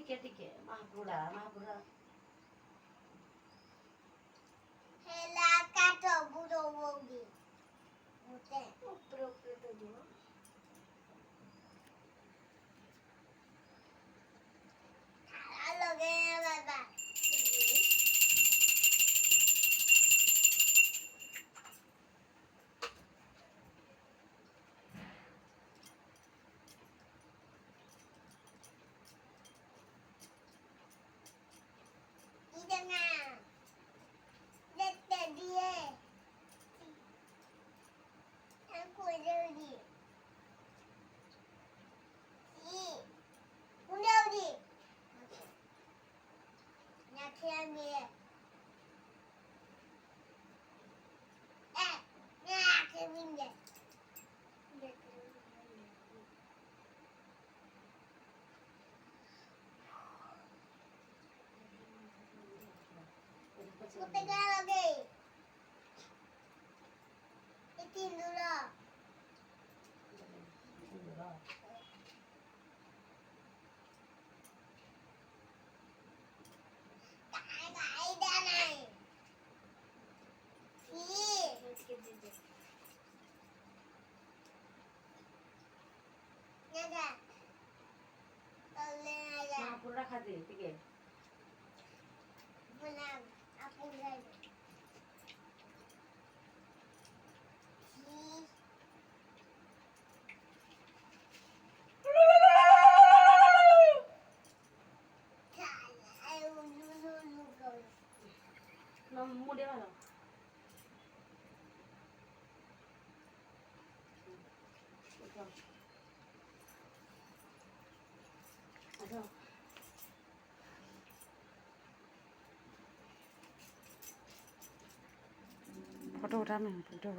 टिके महापुरा हेला काटो बुड़ो होगी होते ऊपर तो दो थाला लगे बाबा Jangan. Lihat dia. Aku jadi. Udah di. Nak dia. Nak dia. Aku pegang lagi. Itin dulu. Tak ada naik. Nada. Boleh nada. Mahapura खाते ठीक आहे Pulang. Aku lagi. मुडे वाला फोटो उठाना फोटो